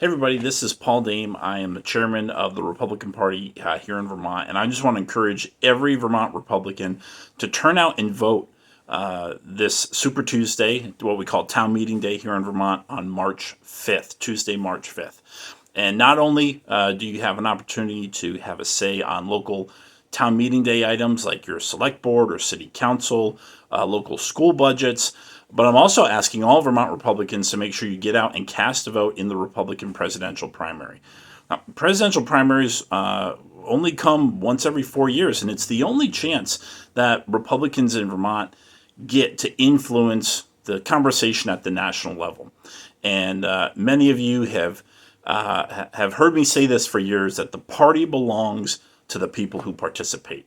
Hey everybody, this is Paul Dame. I am the chairman of the Republican Party here in Vermont, and I just want to encourage every Vermont Republican to turn out and vote this Super Tuesday, what we call Town Meeting Day here in Vermont on March 5th, Tuesday, March 5th. And not only do you have an opportunity to have a say on local town meeting day items like your select board or city council, local school budgets, but I'm also asking all Vermont Republicans to make sure you get out and cast a vote in the Republican presidential primary. Now, presidential primaries only come once every 4 years, and it's the only chance that Republicans in Vermont get to influence the conversation at the national level. And many of you have heard me say this for years, that the party belongs to the people who participate.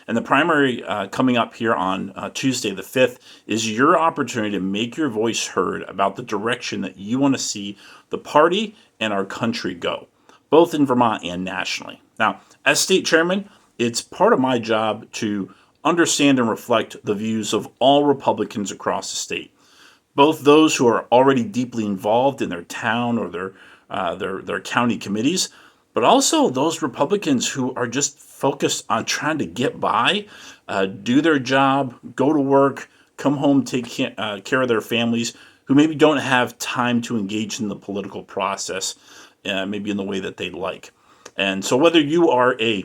And the primary coming up here on Tuesday the 5th is your opportunity to make your voice heard about the direction that you want to see the party and our country go, both in Vermont and nationally. Now, as state chairman, it's part of my job to understand and reflect the views of all Republicans across the state, both those who are already deeply involved in their town or their county committees, but also those Republicans who are just focused on trying to get by, do their job, go to work, come home, take care of their families, who maybe don't have time to engage in the political process, maybe in the way that they'd like. And so whether you are a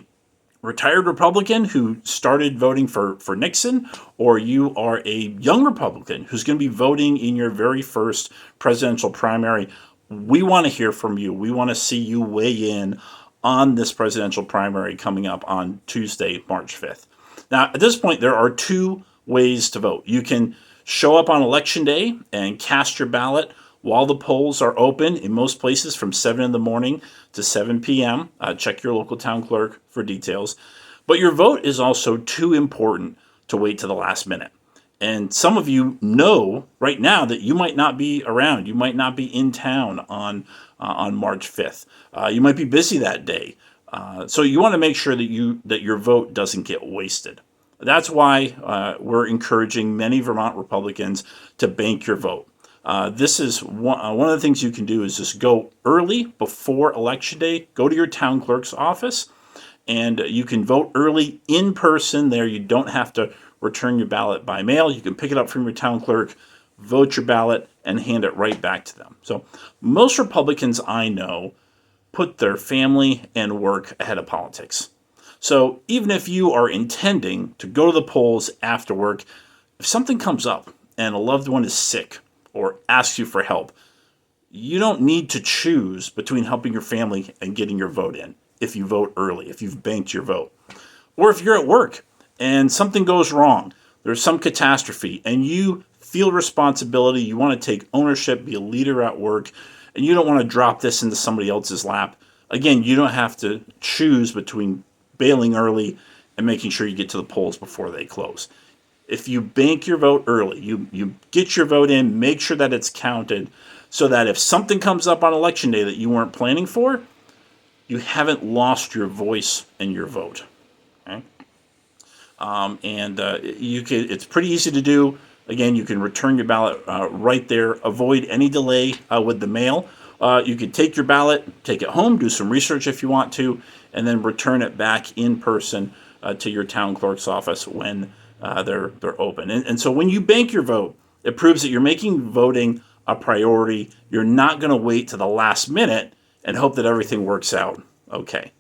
retired Republican who started voting for Nixon, or you are a young Republican who's going to be voting in your very first presidential primary, we want to hear from you. We want to see you weigh in on this presidential primary coming up on Tuesday, March 5th. Now, at this point, there are two ways to vote. You can show up on Election Day and cast your ballot while the polls are open in most places from 7 in the morning to 7 p.m. Check your local town clerk for details. But your vote is also too important to wait to the last minute. And some of you know right now that you might not be around. You might not be in town on March 5th. You might be busy that day. So you want to make sure that your vote doesn't get wasted. That's why we're encouraging many Vermont Republicans to bank your vote. This is one of the things you can do is just go early before Election Day. Go to your town clerk's office, and you can vote early in person there. You don't have to return your ballot by mail. You can pick it up from your town clerk, vote your ballot, and hand it right back to them. So most Republicans I know put their family and work ahead of politics. So even if you are intending to go to the polls after work, if something comes up and a loved one is sick or asks you for help, you don't need to choose between helping your family and getting your vote in if you vote early, if you've banked your vote. Or if you're at work and something goes wrong, there's some catastrophe, and you feel responsibility, you want to take ownership, be a leader at work, and you don't want to drop this into somebody else's lap. Again, you don't have to choose between bailing early and making sure you get to the polls before they close. If you bank your vote early, you get your vote in, make sure that it's counted, so that if something comes up on Election Day that you weren't planning for, you haven't lost your voice and your vote. Okay? It's pretty easy to do. Again, you can return your ballot right there. Avoid any delay with the mail. You could take your ballot, take it home, do some research if you want to, and then return it back in person to your town clerk's office when they're open. And so when you bank your vote, it proves that you're making voting a priority. You're not going to wait to the last minute and hope that everything works out okay.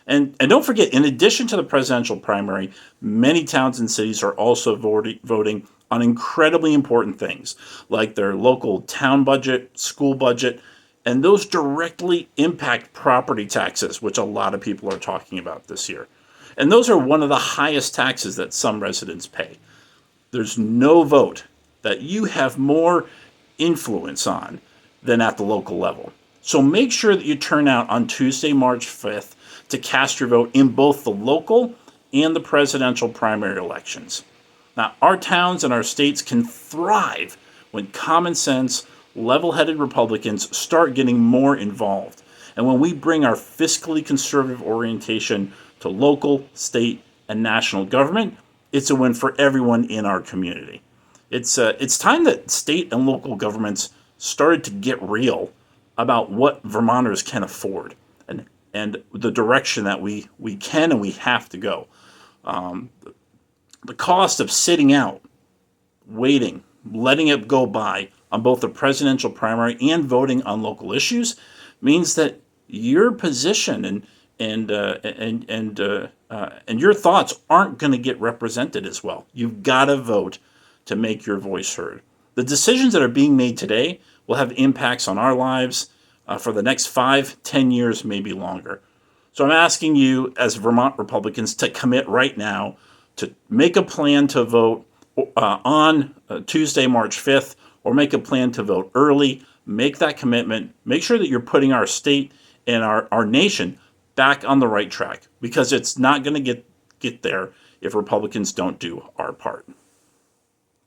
And don't forget, in addition to the presidential primary, many towns and cities are also voting on incredibly important things, like their local town budget, school budget, and those directly impact property taxes, which a lot of people are talking about this year. And those are one of the highest taxes that some residents pay. There's no vote that you have more influence on than at the local level. So make sure that you turn out on Tuesday, March 5th, to cast your vote in both the local and the presidential primary elections. Now, our towns and our states can thrive when common sense, level-headed Republicans start getting more involved, and when we bring our fiscally conservative orientation to local, state, and national government, it's a win for everyone in our community. It's time that state and local governments started to get real about what Vermonters can afford and the direction that we can and we have to go. The cost of sitting out, waiting, letting it go by on both the presidential primary and voting on local issues means that your position and your thoughts aren't going to get represented as well. You've got to vote to make your voice heard. The decisions that are being made today will have impacts on our lives for the next 5, 10 years, maybe longer. So I'm asking you, as Vermont Republicans, to commit right now to make a plan to vote on Tuesday, March 5th, or make a plan to vote early. Make that commitment. Make sure that you're putting our state and our nation back on the right track, because it's not going to get there if Republicans don't do our part.